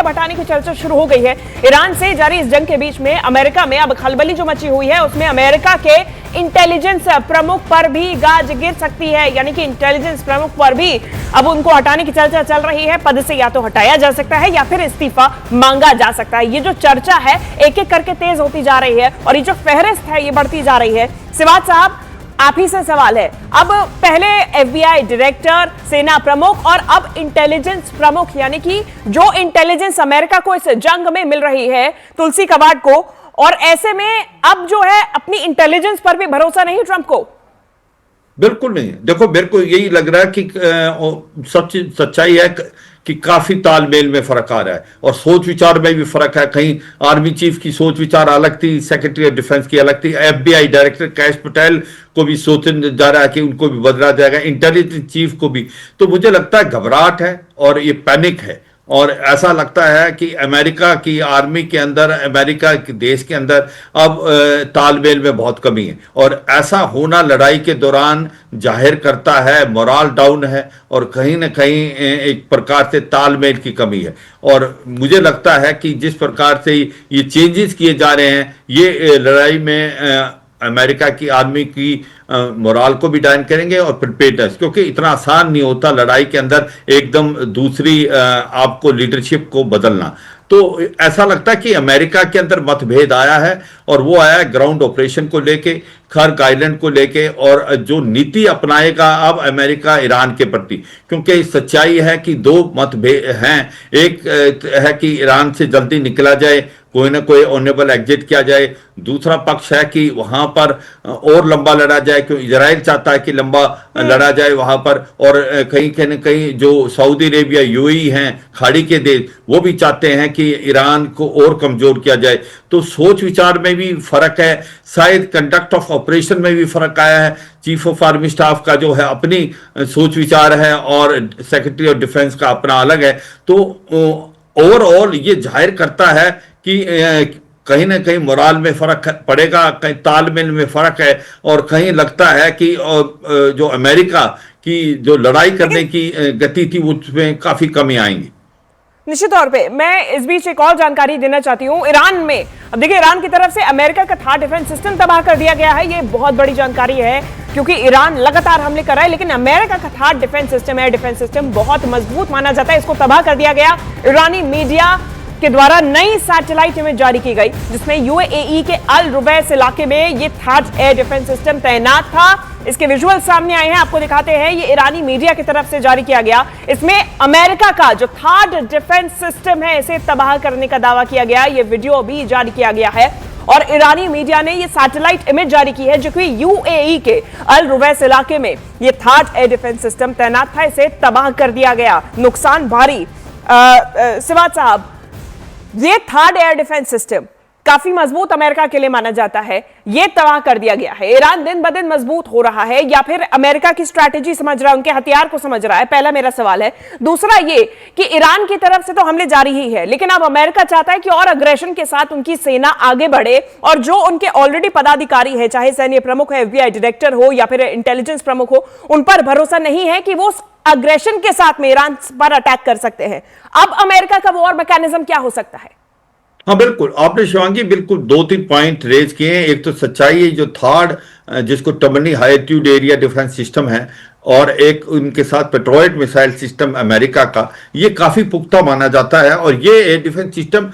हटाने की चर्चा शुरू हो गई है। ईरान से जारी इस जंग के बीच में अमेरिका में अब खलबली जो मची हुई है उसमें अमेरिका के इंटेलिजेंस प्रमुख पर भी गाज गिर सकती है, यानी कि इंटेलिजेंस प्रमुख पर भी अब उनको हटाने की चर्चा चल रही है। पद से या तो हटाया जा सकता है या फिर इस्तीफा मांगा जा सकता है। ये जो चर्चा है एक एक करके तेज होती जा रही है और ये जो फहरिस्त है ये बढ़ती जा रही है। सिवात साहब, आप ही से सवाल है, अब पहले एफबीआई डायरेक्टर, सेना प्रमुख और अब इंटेलिजेंस प्रमुख, यानी कि जो इंटेलिजेंस अमेरिका को इस जंग में मिल रही है, तुलसी कबाड़ को, और ऐसे में अब जो है अपनी इंटेलिजेंस पर भी भरोसा नहीं ट्रंप को। बिल्कुल नहीं। देखो, मेरे को यही लग रहा है कि सच्चाई है कि काफी तालमेल में फर्क आ रहा है और सोच विचार में भी फर्क है। कहीं आर्मी चीफ की सोच विचार अलग थी, सेक्रेटरी ऑफ डिफेंस की अलग थी, एफबीआई डायरेक्टर कैश पटेल को भी सोचने जा रहा है कि उनको भी बदला जाएगा, इंटेलिजेंस चीफ को भी। तो मुझे लगता है घबराहट है और ये पैनिक है और ऐसा लगता है कि अमेरिका की आर्मी के अंदर, अमेरिका के देश के अंदर अब तालमेल में बहुत कमी है और ऐसा होना लड़ाई के दौरान जाहिर करता है मोरल डाउन है और कहीं ना कहीं एक प्रकार से तालमेल की कमी है। और मुझे लगता है कि जिस प्रकार से ये चेंजेस किए जा रहे हैं ये लड़ाई में अमेरिका की आर्मी की मोराल को भी डाउन करेंगे और प्रिपेयर्डनेस, क्योंकि इतना आसान नहीं होता लड़ाई के अंदर एकदम दूसरी आपको लीडरशिप को बदलना। तो ऐसा लगता है कि अमेरिका के अंदर मतभेद आया है और वो आया है ग्राउंड ऑपरेशन को लेके, खर्ग आइलैंड को लेके और जो नीति अपनाएगा अब अमेरिका ईरान के प्रति। क्योंकि सच्चाई है कि दो मतभेद हैं, एक है कि ईरान से जल्दी निकला जाए, कोई ना कोई ऑनरेबल एग्जिट किया जाए, दूसरा पक्ष है कि वहां पर और लंबा लड़ा जाए, क्योंकि इजराइल चाहता है कि लंबा लड़ा जाए वहां पर, और कहीं न कहीं जो सऊदी अरेबिया, यूएई हैं, खाड़ी के देश, वो भी चाहते हैं कि ईरान को और कमजोर किया जाए। तो सोच विचार में भी फर्क है, शायद कंडक्ट ऑफ ऑपरेशन में भी फर्क आया है। चीफ ऑफ आर्मी स्टाफ का जो है अपनी सोच विचार है और सेक्रेटरी ऑफ डिफेंस का अपना अलग है। तो ओवरऑल ये जाहिर करता है कि कहीं ना कहीं मोराल में फर्क पड़ेगा, कहीं तालमेल में फर्क है और कहीं लगता है कि जो अमेरिका की जो लड़ाई करने की गति थी उसमें काफी कमी आएंगी। निश्चित तौर पे मैं इस बीच एक और जानकारी देना चाहती हूँ। ईरान में अब देखिए, ईरान की तरफ से अमेरिका का थार्ड डिफेंस सिस्टम तबाह कर दिया गया है। ये बहुत बड़ी जानकारी है क्योंकि ईरान लगातार हमले कर रहा है, लेकिन अमेरिका का third defence system, air defence system बहुत मजबूत माना जाता है, इसको तबाह कर दिया गया। ईरानी मीडिया के द्वारा नई सैटेलाइट इमेज जारी की गई जिसमें यूएई के अल रुबैस इलाके में ये थार्ड एयर डिफेंस सिस्टम तैनात था। इसके विजुअल सामने आए हैं, आपको दिखाते हैं। ये ईरानी मीडिया की तरफ से जारी किया गया। इसमें अमेरिका का जो थर्ड डिफेंस सिस्टम है इसे तबाह करने का दावा किया गया। ये वीडियो भी जारी किया गया है और ईरानी मीडिया ने ये सैटेलाइट इमेज जारी की है जो कि यूएई के अल रुबैस इलाके में ये थर्ड एयर डिफेंस सिस्टम तैनात था, इसे तबाह कर दिया गया। नुकसान भारी। सिवात साहब, ये थर्ड एयर डिफेंस सिस्टम काफी मजबूत अमेरिका के लिए माना जाता है, ये तबाह कर दिया गया है। ईरान दिन ब दिन मजबूत हो रहा है या फिर अमेरिका की स्ट्रैटेजी समझ रहा है, उनके हथियार को समझ रहा है? पहला मेरा सवाल है। दूसरा ये कि ईरान की तरफ से तो हमले जारी ही है, लेकिन अब अमेरिका चाहता है कि और अग्रेशन के साथ उनकी सेना आगे बढ़े और जो उनके ऑलरेडी पदाधिकारी है, चाहे सैन्य प्रमुख हो, एफबीआई डायरेक्टर हो या फिर इंटेलिजेंस प्रमुख हो, उन पर भरोसा नहीं है कि वो अग्रेशन के साथ में ईरान पर अटैक कर सकते हैं। अब अमेरिका का वॉर मैकेनिज्म क्या हो सकता है? हाँ बिल्कुल, आपने शिवांगी बिल्कुल 2-3 पॉइंट रेज किए हैं। एक तो सच्चाई है जो थर्ड, जिसको terminal high altitude area defence system है, और एक उनके साथ पेट्रोइट मिसाइल सिस्टम अमेरिका का, ये काफी पुख्ता माना जाता है। और ये डिफेंस सिस्टम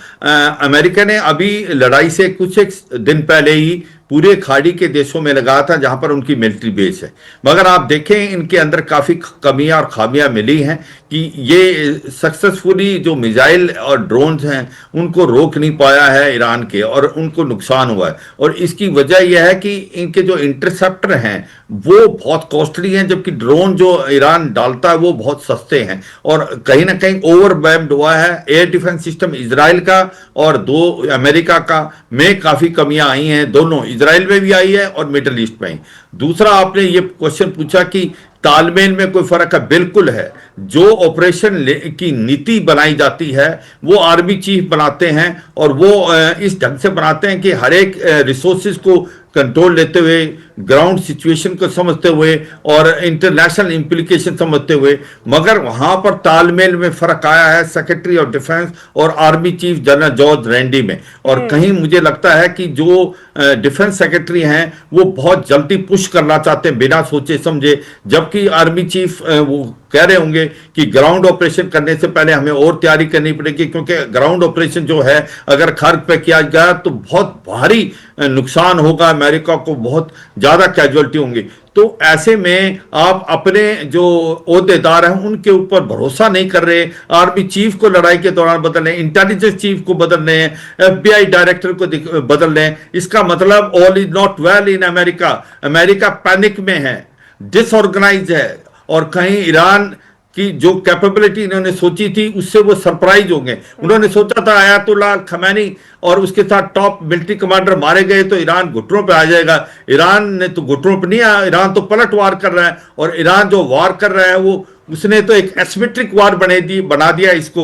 अमेरिका ने अभी लड़ाई से कुछ एक दिन पहले ही पूरे खाड़ी के देशों में लगाया था जहां पर उनकी मिलिट्री बेस है। मगर आप देखें इनके अंदर काफी कमियां और खामियां मिली हैं कि ये सक्सेसफुली जो मिसाइल और ड्रोन्स हैं उनको रोक नहीं पाया है ईरान के, और उनको नुकसान हुआ है। और इसकी वजह यह है कि इनके जो इंटरसेप्टर हैं वो बहुत कॉस्टली हैं, जबकि ड्रोन जो ईरान डालता है वो बहुत सस्ते हैं। और कहीं ना कहीं ओवरवेल्म्ड हुआ है एयर डिफेंस सिस्टम इजराइल का और अमेरिका का में काफी कमियां आई हैं, दोनों इजराइल में भी आई है और मिडिल ईस्ट में। दूसरा, आपने ये क्वेश्चन पूछा कि तालमेल में कोई फर्क है। बिल्कुल है। जो ऑपरेशन की नीति बनाई जाती है वो आर्मी चीफ बनाते हैं और वो इस ढंग से बनाते हैं कि हर एक रिसोर्सेज को कंट्रोल लेते हुए ग्राउंड सिचुएशन को समझते हुए और इंटरनेशनल इंप्लीकेशन समझते हुए, मगर वहां पर तालमेल में फर्क आया है सेक्रेटरी ऑफ डिफेंस और army chief general George Randy में। और कहीं मुझे लगता है कि जो डिफेंस सेक्रेटरी हैं वो बहुत जल्दी पुश करना चाहते हैं बिना सोचे समझे, जबकि आर्मी चीफ वो कह रहे होंगे कि ग्राउंड ऑपरेशन करने से पहले हमें और तैयारी करनी पड़ेगी, क्योंकि ग्राउंड ऑपरेशन जो है अगर खर्ग पे किया गया तो बहुत भारी नुकसान होगा, अमेरिका को बहुत ज्यादा कैजुअलिटी होंगी। तो ऐसे में आप अपने जो ओहदेदार हैं उनके ऊपर भरोसा नहीं कर रहे, आर्मी चीफ को लड़ाई के दौरान बदल रहे हैं, इंटेलिजेंस चीफ को बदल रहे हैं, FBI डायरेक्टर को बदल रहे हैं। इसका मतलब all is not well in America. America panic में है, डिसऑर्गेनाइज है, और कहीं ईरान की जो कैपेबिलिटी इन्होंने सोची थी उससे वो सरप्राइज हो गए। उन्होंने सोचा था आयतुल्लाह खमैनी और उसके साथ टॉप मिलिट्री कमांडर मारे गए तो ईरान घुटनों पे आ जाएगा। ईरान ने तो घुटनों पे नहीं आया, ईरान तो पलट वार कर रहा है, और ईरान जो वार कर रहा है वो उसने तो एक एसिमेट्रिक वार बना दिया इसको,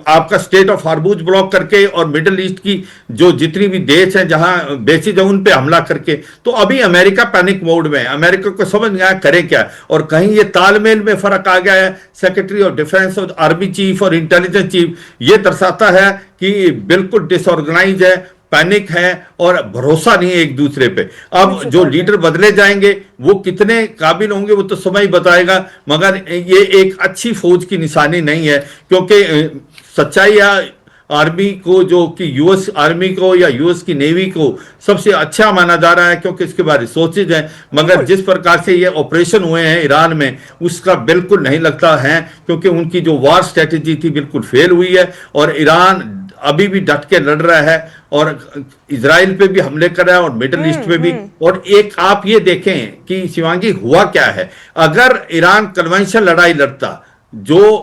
आपका स्टेट ऑफ हार्मूज ब्लॉक करके और मिडिल ईस्ट की जो जितनी भी देश हैं जहां बेसिस है उन पे हमला करके। तो अभी अमेरिका पैनिक मोड में है, अमेरिका को समझ नहीं आया करे क्या, और कहीं ये तालमेल में फर्क आ गया है सेक्रेटरी ऑफ डिफेंस और आर्मी चीफ और इंटेलिजेंस चीफ। ये दर्शाता है कि बिल्कुल डिसऑर्गेनाइज है, पैनिक है और भरोसा नहीं है एक दूसरे पे। अब जो लीडर बदले जाएंगे वो कितने काबिल होंगे वो तो समय बताएगा, मगर ये एक अच्छी फौज की निशानी नहीं है, क्योंकि सच्चाई है आर्मी को, जो कि यूएस आर्मी को या यूएस की नेवी को सबसे अच्छा माना जा रहा है क्योंकि इसके बाद रिसोर्सेज हैं, मगर जिस प्रकार से ये ऑपरेशन हुए हैं ईरान में उसका बिल्कुल नहीं लगता है, क्योंकि उनकी जो वार स्ट्रेटेजी थी बिल्कुल फेल हुई है, और ईरान अभी भी डट के लड़ रहा है और इजराइल पे भी हमले कर रहा है और मिडिल ईस्ट पे भी। और एक आप ये देखें कि शिवांगी हुआ क्या है, अगर ईरान कन्वेंशनल लड़ाई लड़ता जो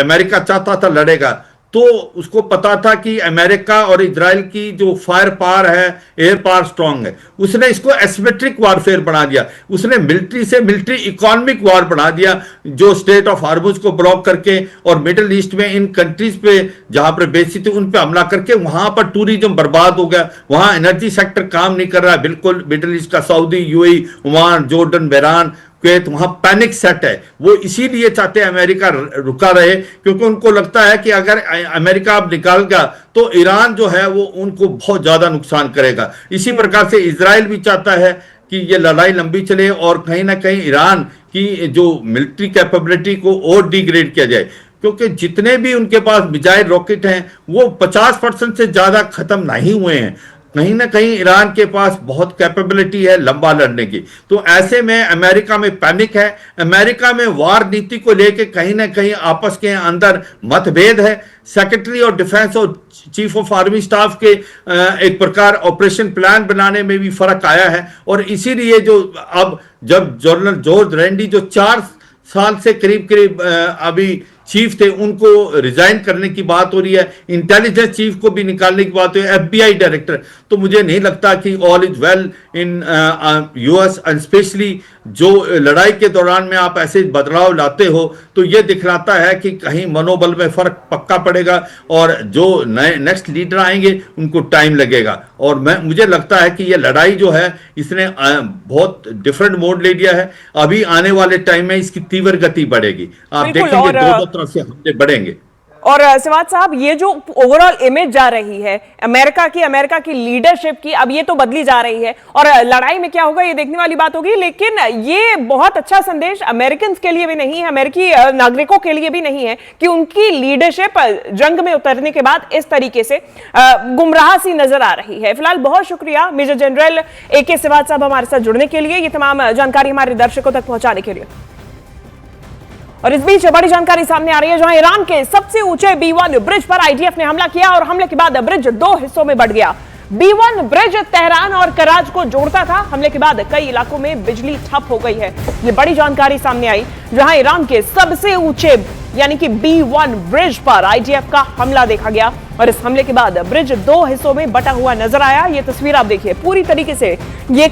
अमेरिका चाहता था लड़ेगा, तो उसको पता था कि अमेरिका और इजराइल की जो फायर पावर है, एयर पावर स्ट्रांग है, उसने इसको एसिमेट्रिक वारफेयर बना दिया, उसने मिलिट्री से मिलिट्री इकोनॉमिक वार बना दिया, जो स्टेट ऑफ हार्मूज को ब्लॉक करके और मिडिल ईस्ट में इन कंट्रीज पे जहां पर बेसिस थी उन पे हमला करके वहां पर टूरिज्म बर्बाद हो गया, वहां एनर्जी सेक्टर काम नहीं कर रहा है बिल्कुल। मिडिल ईस्ट का Saudi, UAE, Oman, Jordan, Bahrain, Kuwait, वहां पैनिक सेट है। वो इसीलिए चाहते हैं अमेरिका रुका रहे, क्योंकि उनको लगता है कि अगर अमेरिका अब निकाल गया तो ईरान जो है वो उनको बहुत ज्यादा नुकसान करेगा। इसी प्रकार से इजराइल भी चाहता है कि ये लड़ाई लंबी चले और कहीं ना कहीं ईरान की जो मिलिट्री कैपेबिलिटी को और डिग्रेड किया जाए, क्योंकि जितने भी उनके पास मिसाइल रॉकेट हैं वो 50% से ज्यादा खत्म नहीं हुए हैं। कहीं ना कहीं ईरान के पास बहुत कैपेबिलिटी है लंबा लड़ने की। तो ऐसे में अमेरिका में पैनिक है, अमेरिका में वार नीति को लेके कहीं ना कहीं आपस के अंदर मतभेद है। सेक्रेटरी ऑफ डिफेंस और चीफ ऑफ आर्मी स्टाफ के एक प्रकार ऑपरेशन प्लान बनाने में भी फर्क आया है, और इसीलिए जो अब जब जनरल जॉर्ज रैंडी जो 4 साल से करीब अभी चीफ थे उनको रिजाइन करने की बात हो रही है, इंटेलिजेंस चीफ को भी निकालने की बात हो रही है, FBI डायरेक्टर, तो मुझे नहीं लगता कि all is well in US. And specially जो लड़ाई के दौरान में आप ऐसे बदलाव लाते हो तो ये दिखलाता है कि कहीं मनोबल में फर्क पक्का पड़ेगा, और जो नए नेक्स्ट लीडर आएंगे उनको टाइम लगेगा। और मुझे लगता है कि ये लड़ाई जो है इसने बहुत डिफरेंट मोड ले लिया है। अभी आने वाले टाइम में इसकी तीव्र गति बढ़ेगी, आप देखेंगे दोनों तरफ से हमले बढ़ेंगे। और सिवात साहब, ये जो ओवरऑल इमेज जा रही है अमेरिका की लीडरशिप की, अब ये तो बदली जा रही है, और लड़ाई में क्या होगा ये देखने वाली बात होगी। लेकिन ये बहुत अच्छा संदेश अमेरिकन के लिए भी नहीं है, अमेरिकी नागरिकों के लिए भी नहीं है कि उनकी लीडरशिप जंग में उतरने के बाद इस तरीके से गुमराह सी नजर आ रही है। फिलहाल बहुत शुक्रिया मेजर जनरल AK सिवात साहब हमारे साथ जुड़ने के लिए, ये तमाम जानकारी हमारे दर्शकों तक पहुंचाने के लिए। और इस बीच बड़ी जानकारी सामने आ रही है, जहां ईरान के सबसे ऊंचे B1 ब्रिज पर IDF ने हमला किया और हमले के बाद ब्रिज 2 हिस्सों में बढ़ गया। B1 ब्रिज तेहरान और कराच को जोड़ता था, हमले के बाद कई इलाकों में बिजली ठप हो गई है। ये बड़ी जानकारी सामने आई, जहां ईरान के सबसे ऊंचे यानी कि B1 ब्रिज पर IDF का हमला देखा गया, और इस हमले के बाद ब्रिज 2 हिस्सों में बटा हुआ नजर आया। ये तस्वीर आप देखिए, पूरी तरीके से ये